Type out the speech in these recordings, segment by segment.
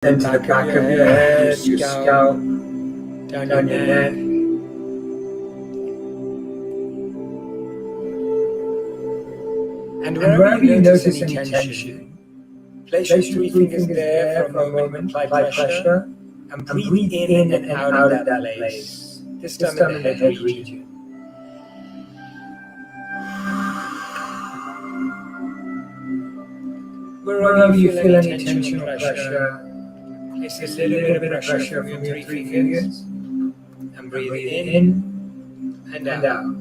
Then to the back of your head, your scalp, down your neck. And wherever you notice any tension, place your three fingers there for a moment, apply pressure, and breathe in and out of that place, this time in the head region. Wherever you feel any tension or pressure, place a little bit of pressure from your three fingers, and breathe in and out.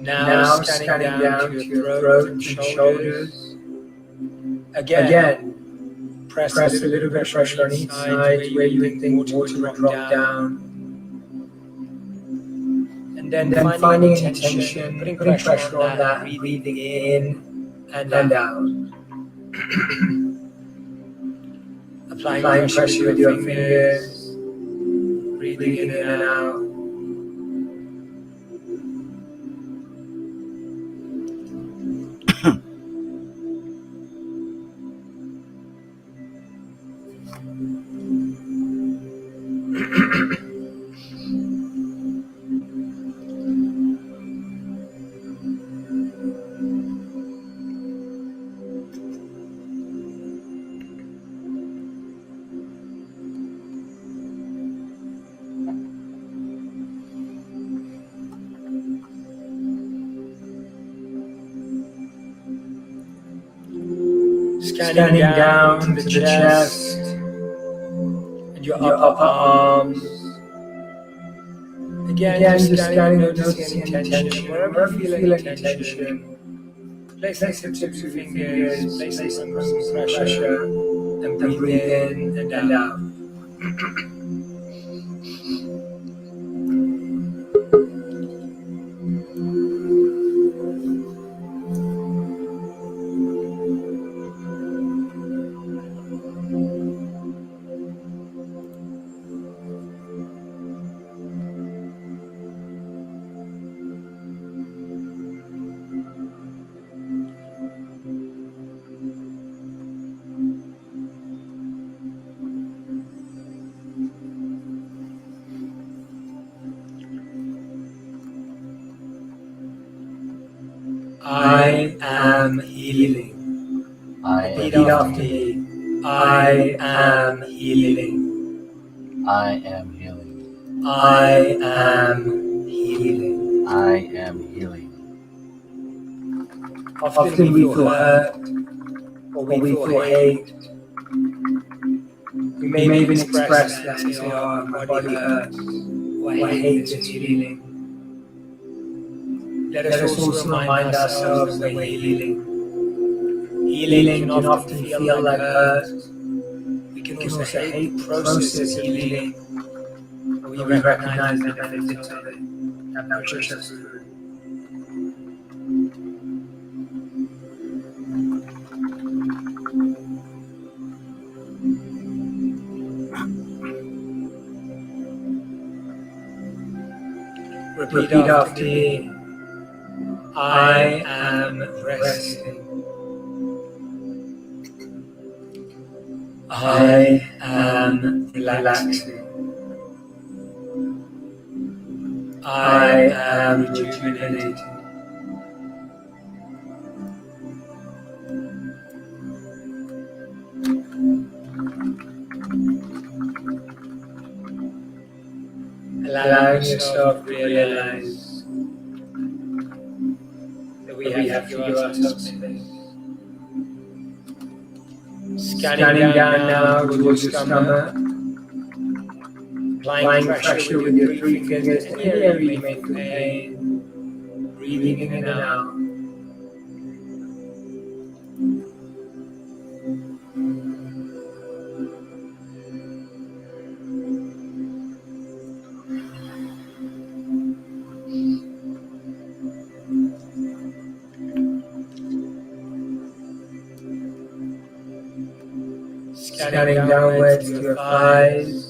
Now scanning down to your throat and shoulders. Again, press a little bit of pressure on each side where you think water will drop down. And then finding any tension, putting pressure on that, breathing in and out. Applying pressure with your fingers, breathing in and out. Scanning down to the chest and your upper arms. Again, just scanning, noticing any tension. Wherever you feel any tension, place the tips of your fingers, place some pressure, and breathe in and out. I am healing. Repeat after me. I am healing. I am healing. I am healing. I am healing. Often we feel hurt, or we feel hate. We may even express that and say, oh, my body hurts, or I hate this feeling. Let us also remind ourselves that we're healing. Healing can often feel like hurt. We can also hate the process of healing, but we recognize the benefits of it that push us through. Repeat after me. I am resting. I am relaxing. I am rejuvenated. allowing yourself to realize that we have to give ourselves space. Scanning down now towards your stomach, applying pressure with your 3 fingers to any area you may feel pain, breathing in and out. Scanning downwards to your thighs,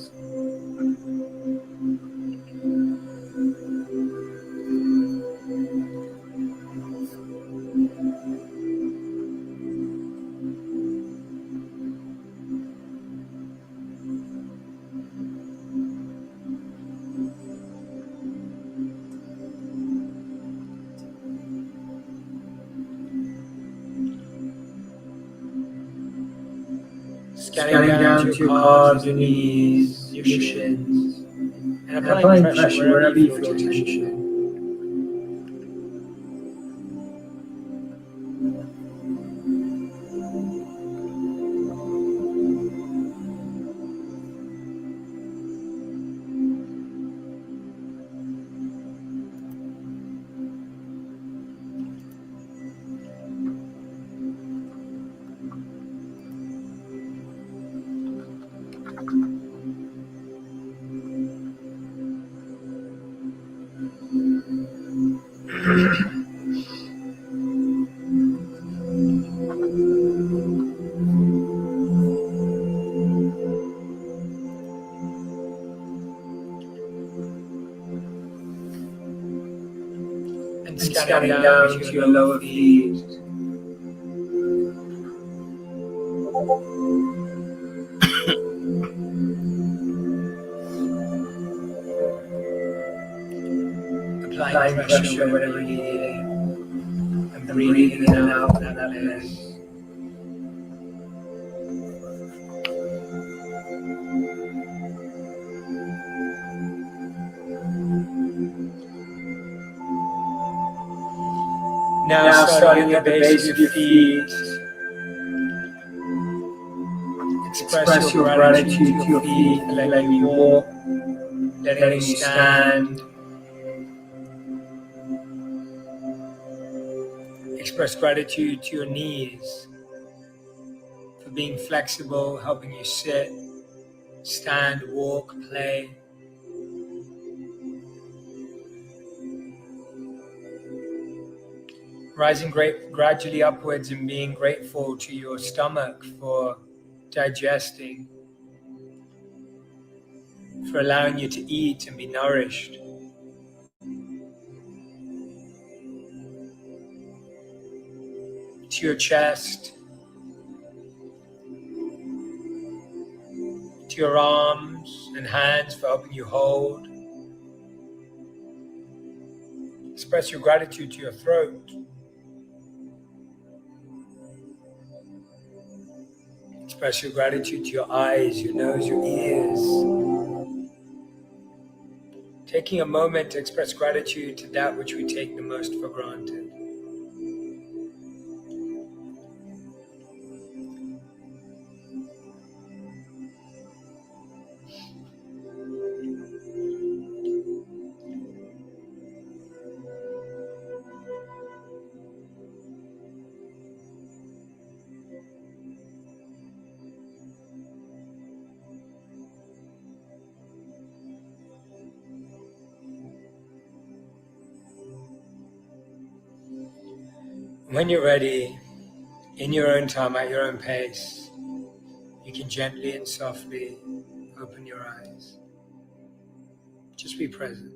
scanning down to your calves, your knees, your shins, and applying pressure wherever you feel tension. And scanning down to your lower feet. Applying pressure wherever you need it, and breathing in and out from that place. Now starting at the base of your feet, express your gratitude to your feet, letting you walk, letting you stand. Express gratitude to your knees for being flexible, helping you sit, stand, walk, play. Rising gradually upwards and being grateful to your stomach for digesting, for allowing you to eat and be nourished. To your chest, to your arms and hands for helping you hold. Express your gratitude to your throat. Express your gratitude to your eyes, your nose, your ears. Taking a moment to express gratitude to that which we take the most for granted. When you're ready, in your own time, at your own pace, you can gently and softly open your eyes. Just be present.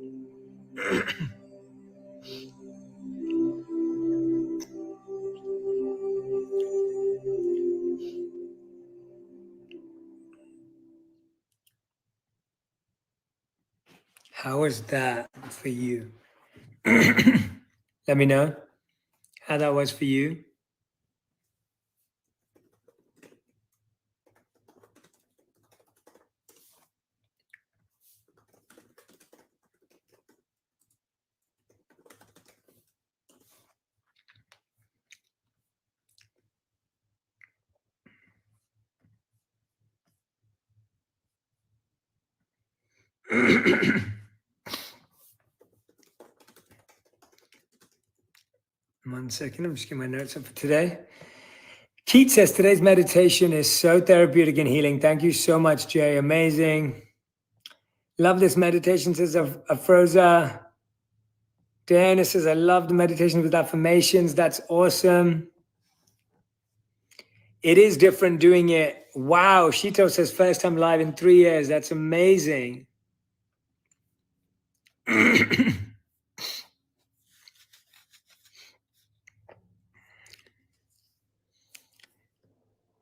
How was that for you? Let me know how that was for you. One second, I'm just getting my notes up for today. Keith says today's meditation is so therapeutic and healing. Thank you so much, Jay. Amazing. Love this meditation, says Afroza. Diana says, I love the meditation with affirmations. That's awesome. It is different doing it. Wow. Shito says, first time live in 3 years. That's amazing.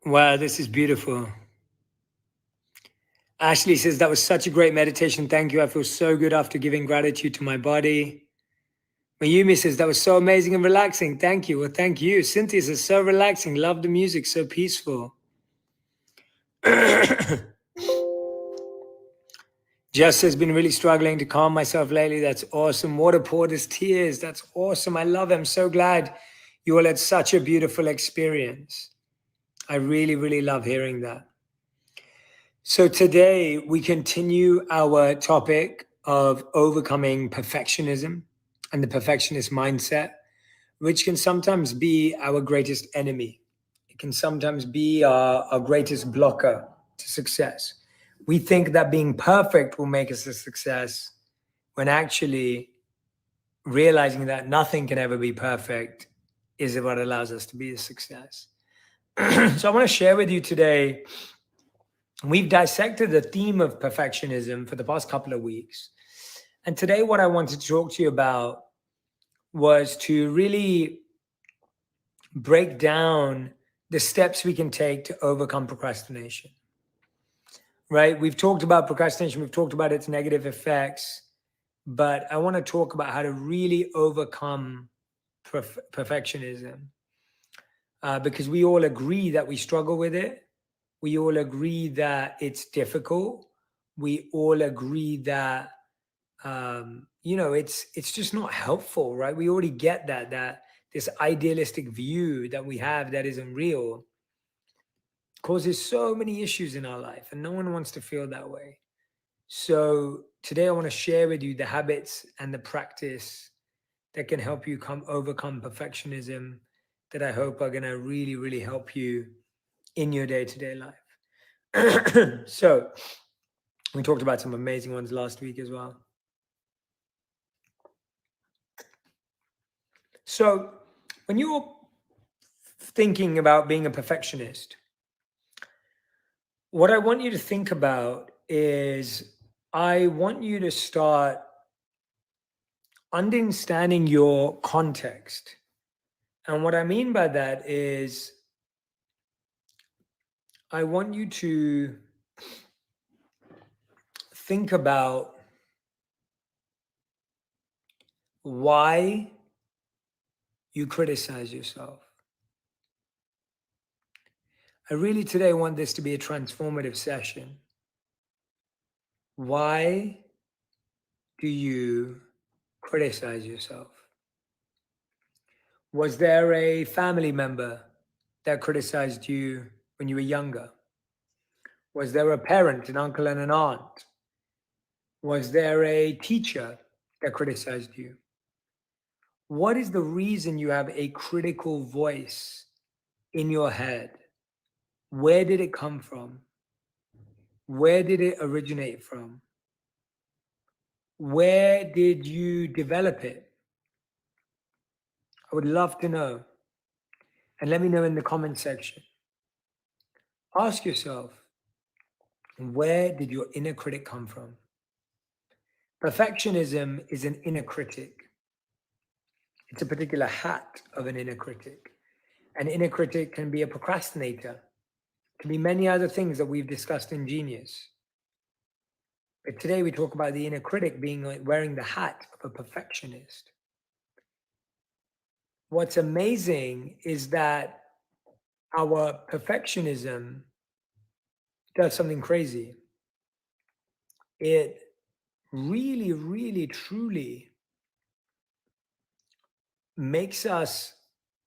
Wow, this is beautiful. Ashley says, that was such a great meditation. Thank you. I feel so good after giving gratitude to my body. Mayumi says, that was so amazing and relaxing. Thank you. Well, thank you. Cynthia says, so relaxing. Love the music. So peaceful. Jess has been really struggling to calm myself lately. That's awesome. Water poured his tears. That's awesome. I love it. I'm so glad you all had such a beautiful experience. I really, really love hearing that. So today we continue our topic of overcoming perfectionism and the perfectionist mindset, which can sometimes be our greatest enemy. It can sometimes be our greatest blocker to success. We think that being perfect will make us a success, when actually realizing that nothing can ever be perfect is what allows us to be a success. So I want to share with you today, we've dissected the theme of perfectionism for the past couple of weeks. And today what I wanted to talk to you about was to really break down the steps we can take to overcome procrastination. Right? We've talked about procrastination, we've talked about its negative effects, but I want to talk about how to really overcome perfectionism, because we all agree that we struggle with it. We all agree that it's difficult. We all agree that it's just not helpful, right? We already get that this idealistic view that we have that isn't real causes so many issues in our life, and no one wants to feel that way. So today I want to share with you the habits and the practice that can help you overcome perfectionism, that I hope are going to really, really help you in your day-to-day life. So we talked about some amazing ones last week as well. So when you're thinking about being a perfectionist, what I want you to think about is I want you to start understanding your context. And what I mean by that is I want you to think about why you criticize yourself. I really today want this to be a transformative session. Why do you criticize yourself? Was there a family member that criticized you when you were younger? Was there a parent, an uncle and an aunt? Was there a teacher that criticized you? What is the reason you have a critical voice in your head? Where did it come from? Where did it originate from? Where did you develop it? I would love to know. And let me know in the comment section. Ask yourself, where did your inner critic come from? Perfectionism is an inner critic. It's a particular hat of an inner critic. An inner critic can be a procrastinator. It can be many other things that we've discussed in Genius. But today we talk about the inner critic being wearing the hat of a perfectionist. What's amazing is that our perfectionism does something crazy. It really, really, truly makes us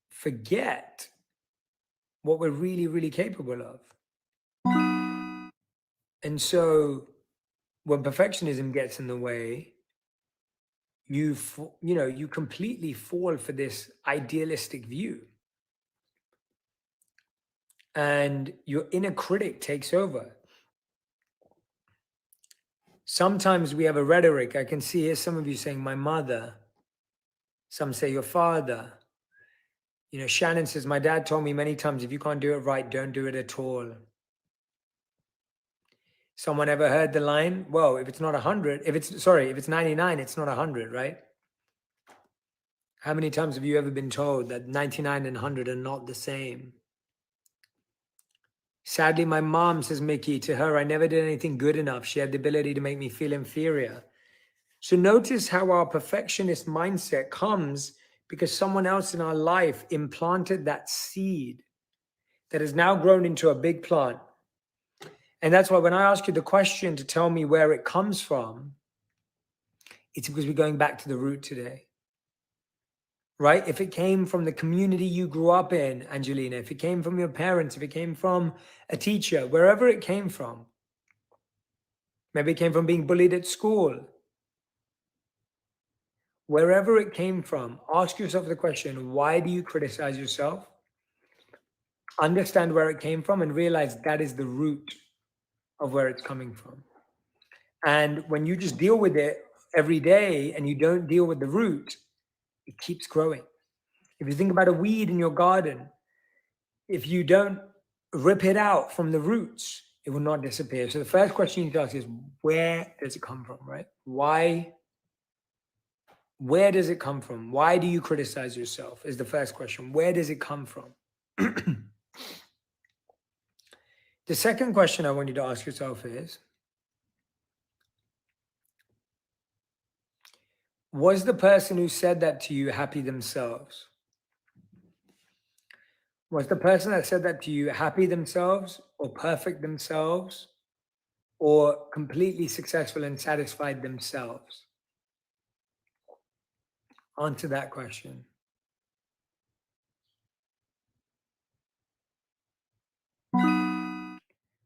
forget what we're really, really capable of. And so when perfectionism gets in the way, you completely fall for this idealistic view. And your inner critic takes over. Sometimes we have a rhetoric. I can see here some of you saying, my mother. Some say your father. Shannon says, my dad told me many times, if you can't do it right, don't do it at all. Someone ever heard the line? Well, if it's not 100, if it's 99, it's not 100, right? How many times have you ever been told that 99 and 100 are not the same? Sadly, my mom, says Mickey, to her, I never did anything good enough. She had the ability to make me feel inferior. So notice how our perfectionist mindset comes because someone else in our life implanted that seed that has now grown into a big plant. And that's why when I ask you the question to tell me where it comes from, it's because we're going back to the root today. Right? If it came from the community you grew up in, Angelina, if it came from your parents, if it came from a teacher, wherever it came from, maybe it came from being bullied at school, wherever it came from, ask yourself the question, why do you criticize yourself? Understand where it came from and realize that is the root of where it's coming from. And when you just deal with it every day and you don't deal with the root, it keeps growing. If you think about a weed in your garden, if you don't rip it out from the roots, it will not disappear. So the first question you need to ask is, where does it come from, right? Why? Where does it come from? Why do you criticize yourself is the first question. Where does it come from? The second question I want you to ask yourself is, was the person who said that to you happy themselves? Was the person that said that to you happy themselves or perfect themselves or completely successful and satisfied themselves? Answer that question.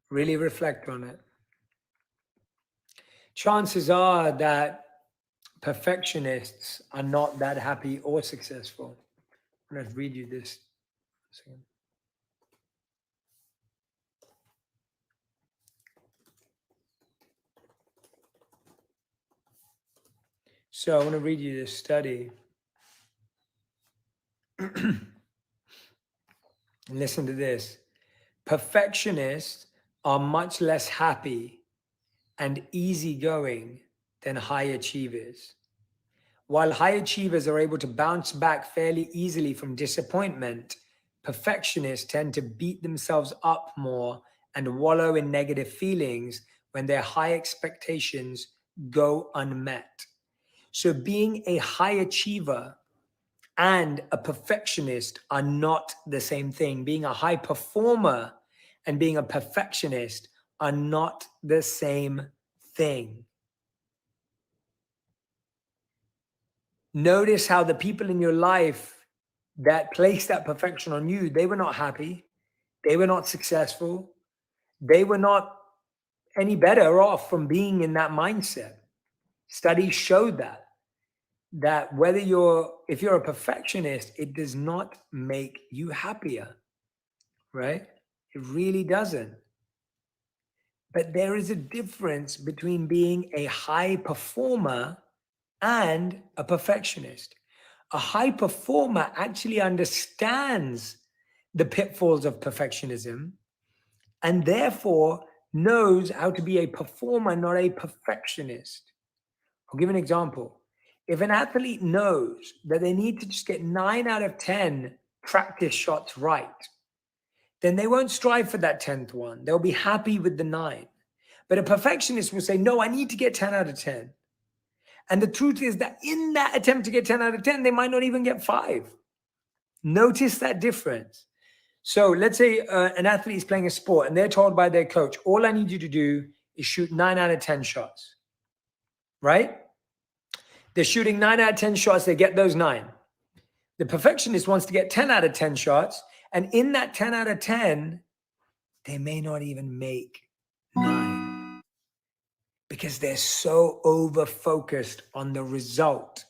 Really reflect on it. Chances are that perfectionists are not that happy or successful. I'm going to read you this. So I want to read you this study. And listen to this. Perfectionists are much less happy and easygoing than high achievers. While high achievers are able to bounce back fairly easily from disappointment, perfectionists tend to beat themselves up more and wallow in negative feelings when their high expectations go unmet. So being a high achiever and a perfectionist are not the same thing. Being a high performer and being a perfectionist are not the same thing. Notice how the people in your life that placed that perfection on you, they were not happy. They were not successful. They were not any better off from being in that mindset. Studies showed that if you're a perfectionist, it does not make you happier, right? It really doesn't. But there is a difference between being a high performer and a perfectionist. A high performer actually understands the pitfalls of perfectionism and therefore knows how to be a performer, not a perfectionist. I'll give an example. If an athlete knows that they need to just get 9 out of 10 practice shots right, then they won't strive for that 10th one. They'll be happy with the 9. But a perfectionist will say, no, I need to get 10 out of 10. And the truth is that in that attempt to get 10 out of 10, they might not even get 5. Notice that difference. So let's say an athlete is playing a sport and they're told by their coach, all I need you to do is shoot 9 out of 10 shots, right? They're shooting 9 out of 10 shots. They get those 9. The perfectionist wants to get 10 out of 10 shots. And in that 10 out of 10, they may not even make 9. because they're so over-focused on the result.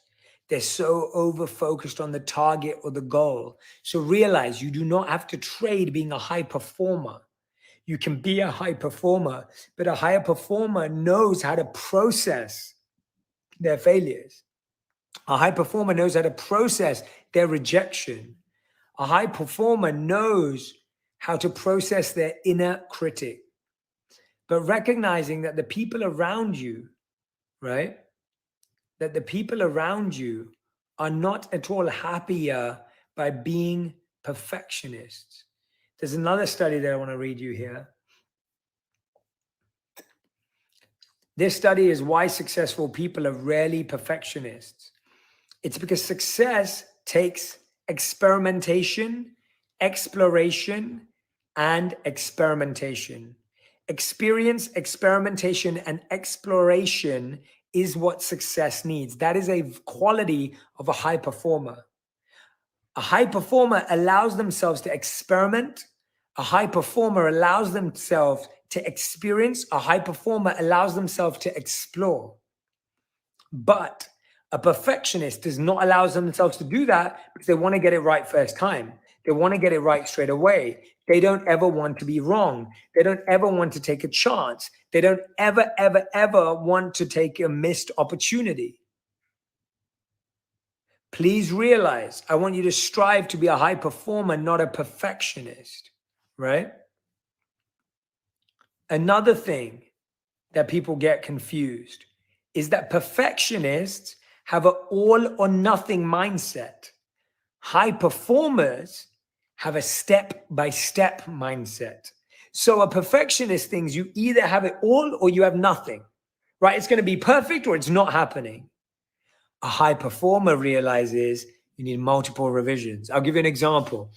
They're so over-focused on the target or the goal. So realize you do not have to trade being a high performer. You can be a high performer, but a higher performer knows how to process their failures. A high performer knows how to process their rejection. A high performer knows how to process their inner critic. But recognizing that the people around you, right? That the people around you are not at all happier by being perfectionists. There's another study that I want to read you here. This study is why successful people are rarely perfectionists. It's because success takes experimentation, exploration, and experimentation. Experience, experimentation, and exploration is what success needs. That is a quality of a high performer. A high performer allows themselves to experiment. A high performer allows themselves to experience. A high performer allows themselves to explore. But a perfectionist does not allow themselves to do that because they want to get it right first time. They want to get it right straight away. They don't ever want to be wrong. They don't ever want to take a chance. They don't ever, ever, ever want to take a missed opportunity. Please realize, I want you to strive to be a high performer, not a perfectionist, right? Another thing that people get confused is that perfectionists have an all or nothing mindset. High performers have a step-by-step mindset. So a perfectionist thinks you either have it all or you have nothing, right? It's going to be perfect or it's not happening. A high performer realizes you need multiple revisions. I'll give you an example.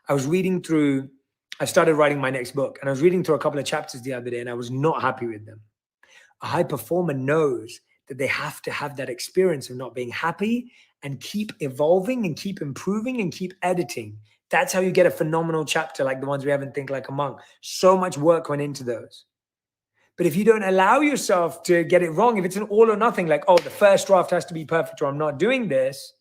I started writing my next book, and I was reading through a couple of chapters the other day, and I was not happy with them. A high performer knows that they have to have that experience of not being happy and keep evolving and keep improving and keep editing. That's how you get a phenomenal chapter like the ones we have in Think Like a Monk. So much work went into those. But if you don't allow yourself to get it wrong, if it's an all or nothing, like, oh, the first draft has to be perfect or I'm not doing this,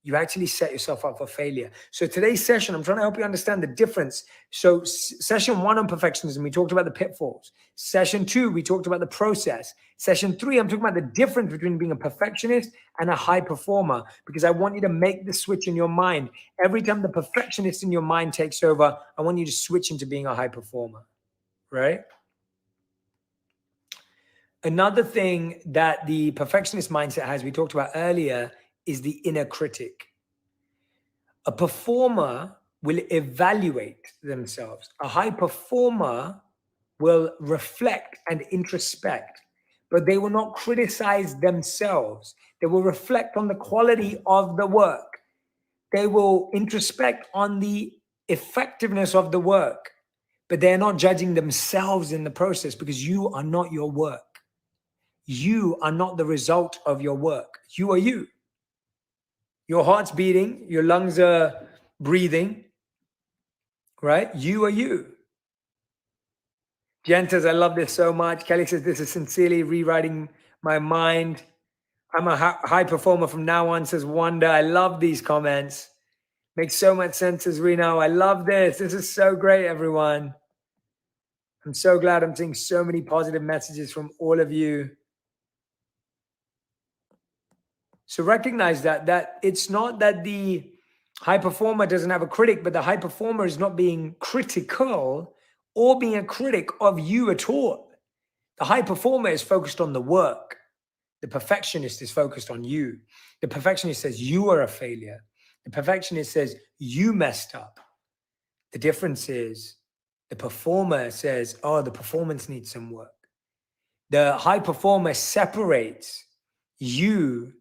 you actually set yourself up for failure. So today's session, I'm trying to help you understand the difference. So session 1 on perfectionism, we talked about the pitfalls. Session 2, we talked about the process. Session 3, I'm talking about the difference between being a perfectionist and a high performer, because I want you to make the switch in your mind. Every time the perfectionist in your mind takes over, I want you to switch into being a high performer, right? Another thing that the perfectionist mindset has, we talked about earlier, is the inner critic. A performer will evaluate themselves. A high performer will reflect and introspect, but they will not criticize themselves. They will reflect on the quality of the work. They will introspect on the effectiveness of the work, but they're not judging themselves in the process, because you are not your work. You are not the result of your work. You are you. Your heart's beating, your lungs are breathing, right? You are you. Jen says, I love this so much. Kelly says, this is sincerely rewriting my mind. I'm a high performer from now on, says Wanda. I love these comments. Makes so much sense, says Reno. I love this. This is so great, everyone. I'm so glad I'm seeing so many positive messages from all of you. So recognize that it's not that the high performer doesn't have a critic, but the high performer is not being critical or being a critic of you at all. The high performer is focused on the work. The perfectionist is focused on you. The perfectionist says you are a failure. The perfectionist says you messed up. The difference is the performer says, oh, the performance needs some work. The high performer separates you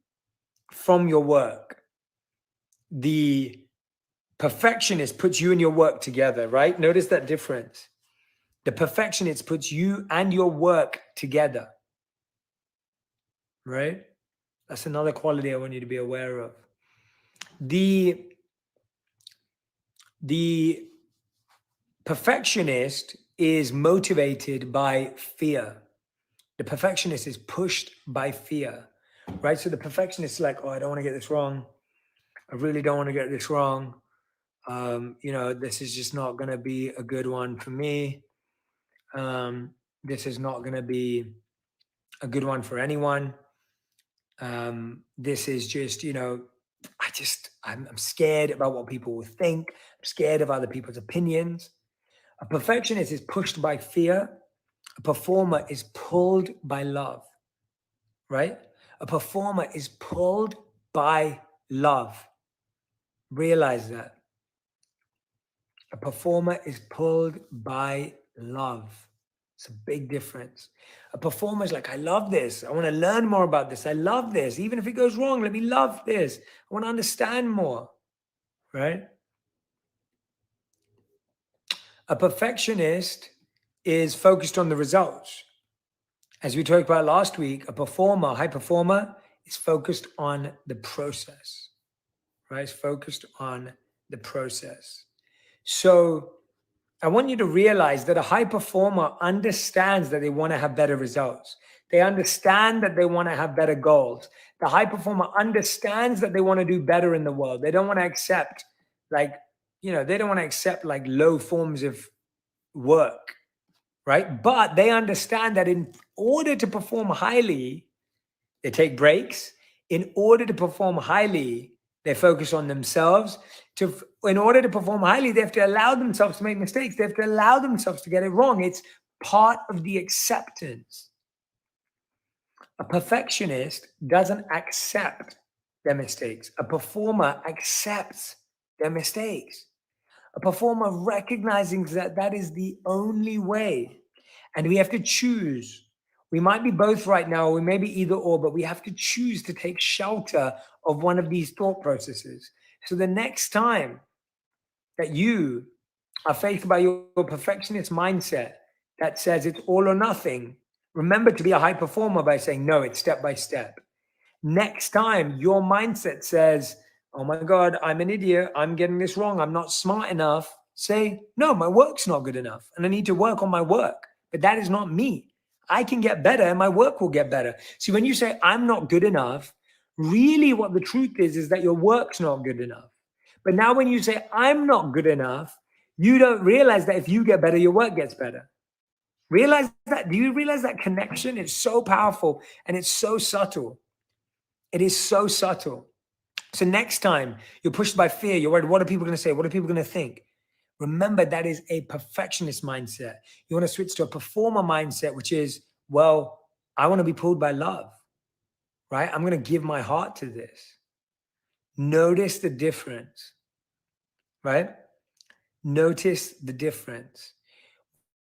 from your work. The perfectionist puts you and your work together, right? Notice that difference. The perfectionist puts you and your work together, right? That's another quality I want you to be aware of. The perfectionist is motivated by fear. The perfectionist is pushed by fear, right? So the perfectionist is like, oh, I don't want to get this wrong. I really don't want to get this wrong. This is just not going to be a good one for me. This is not going to be a good one for anyone. This is just, I'm scared about what people will think. I'm scared of other people's opinions. A perfectionist is pushed by fear. A performer is pulled by love, right? A performer is pulled by love. Realize that. A performer is pulled by love. It's a big difference. A performer is like, I love this. I want to learn more about this. I love this. Even if it goes wrong, let me love this. I want to understand more, right? A perfectionist is focused on the results. As we talked about last week, a performer, high performer, is focused on the process, right? It's focused on the process. So I want you to realize that a high performer understands that they want to have better results. They understand that they want to have better goals. The high performer understands that they want to do better in the world. They don't want to accept they don't want to accept like low forms of work, right? But they understand that in order to perform highly, they take breaks. In order to perform highly, they focus on themselves. In order to perform highly, they have to allow themselves to make mistakes. They have to allow themselves to get it wrong. It's part of the acceptance. A perfectionist doesn't accept their mistakes. A performer accepts their mistakes. A performer recognizing that that is the only way. And we have to choose. We might be both right now, or we may be either or, but we have to choose to take shelter of one of these thought processes. So the next time that you are faced by your perfectionist mindset that says it's all or nothing, remember to be a high performer by saying, no, it's step by step. Next time your mindset says, oh my God, I'm an idiot. I'm getting this wrong. I'm not smart enough. Say, no, my work's not good enough. And I need to work on my work. But that is not me. I can get better and my work will get better. See, when you say I'm not good enough, really what the truth is that your work's not good enough. But now when you say I'm not good enough, you don't realize that if you get better, your work gets better. Realize that? Do you realize that connection? It's so powerful and it's so subtle. It is so subtle. So next time you're pushed by fear, you're worried, what are people going to say? What are people going to think? Remember, that is a perfectionist mindset. You want to switch to a performer mindset, which is, well, I want to be pulled by love, right? I'm going to give my heart to this. Notice the difference, right? Notice the difference.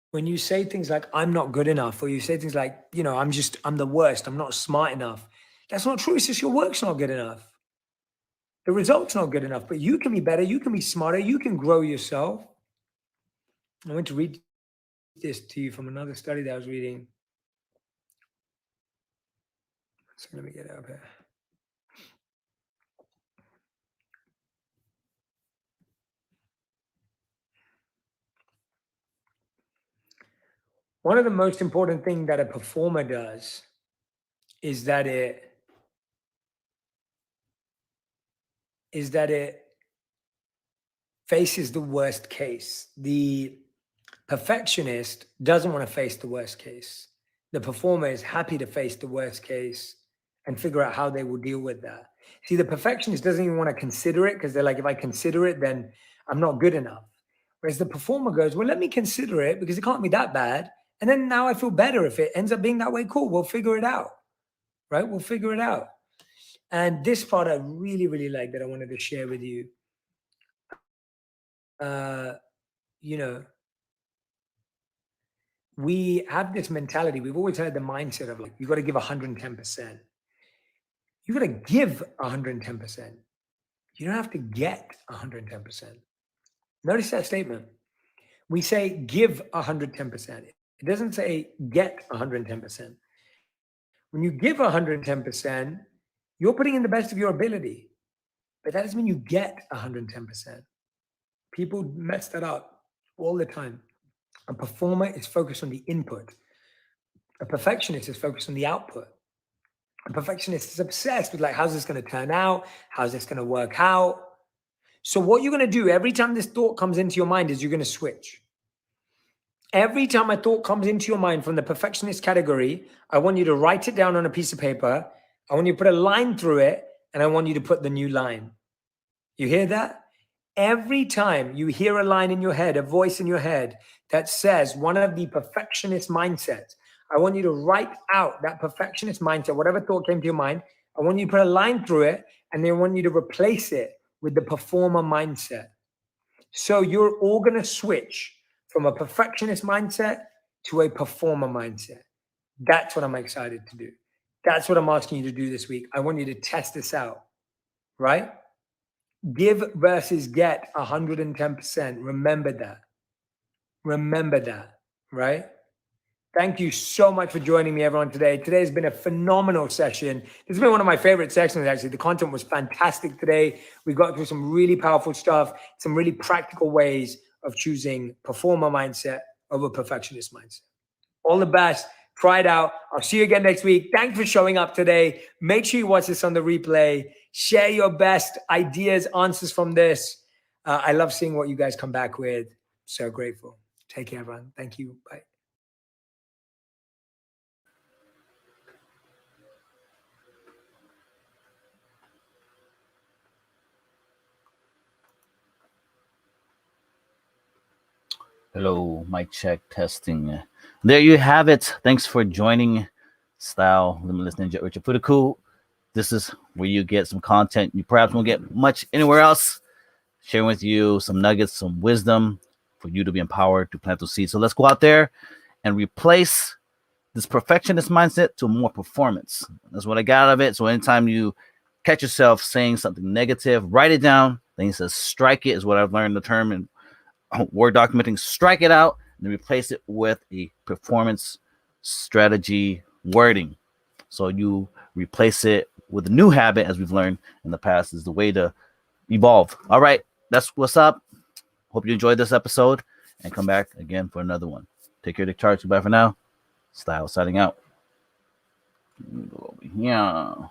When you say things like, I'm not good enough, or you say things like, I'm the worst, I'm not smart enough. That's not true. It's just your work's not good enough. The result's not good enough, but you can be better. You can be smarter. You can grow yourself. I want to read this to you from another study that I was reading. So let me get it up here. One of the most important things that a performer does is that it faces the worst case. The perfectionist doesn't want to face the worst case. The performer is happy to face the worst case and figure out how they will deal with that. See, the perfectionist doesn't even want to consider it because they're like, if I consider it, then I'm not good enough. Whereas the performer goes, well, let me consider it because it can't be that bad. And then now I feel better. If it ends up being that way, cool, we'll figure it out, right? We'll figure it out. And this part I really, really like that I wanted to share with you. We have this mentality. We've always had the mindset of like, you got to give 110%. You got to give 110%. You don't have to get 110%. Notice that statement. We say give 110%. It doesn't say get 110%. When you give 110%, you're putting in the best of your ability. But that doesn't mean you get 110%. People mess that up all the time. A performer is focused on the input. A perfectionist is focused on the output. A perfectionist is obsessed with like, how's this going to turn out? How's this going to work out? So what you're going to do every time this thought comes into your mind is you're going to switch. Every time a thought comes into your mind from the perfectionist category, I want you to write it down on a piece of paper. I want you to put a line through it, and I want you to put the new line. You hear that? Every time you hear a line in your head, a voice in your head that says one of the perfectionist mindsets, I want you to write out that perfectionist mindset, whatever thought came to your mind. I want you to put a line through it, and then I want you to replace it with the performer mindset. So you're all going to switch from a perfectionist mindset to a performer mindset. That's what I'm excited to do. That's what I'm asking you to do this week. I want you to test this out, right? Give versus get 110%. Remember that. Remember that, right? Thank you so much for joining me, everyone, today. Today has been a phenomenal session. This has been one of my favorite sessions, actually. The content was fantastic today. We got through some really powerful stuff, some really practical ways of choosing performer mindset over perfectionist mindset. All the best. Try it out. I'll see you again next week. Thanks for showing up today. Make sure you watch this on the replay. Share your best ideas, answers from this. I love seeing what you guys come back with. So grateful. Take care, everyone. Thank you. Bye. Hello, mic check testing. There you have it. Thanks for joining Style Limitless Ninja Richard Fudaku. This is where you get some content you perhaps won't get much anywhere else. Sharing with you some nuggets, some wisdom for you to be empowered to plant those seeds. So let's go out there and replace this perfectionist mindset to more performance. That's what I got out of it. So anytime you catch yourself saying something negative, write it down. Then he says, strike it is what I've learned the term in Word documenting. Strike it out and replace it with a performance strategy wording. So you replace it with a new habit, as we've learned in the past, is the way to evolve. All right, that's what's up. Hope you enjoyed this episode and come back again for another one. Take care, Dick Charge. Goodbye for now. Style signing out. Go over here.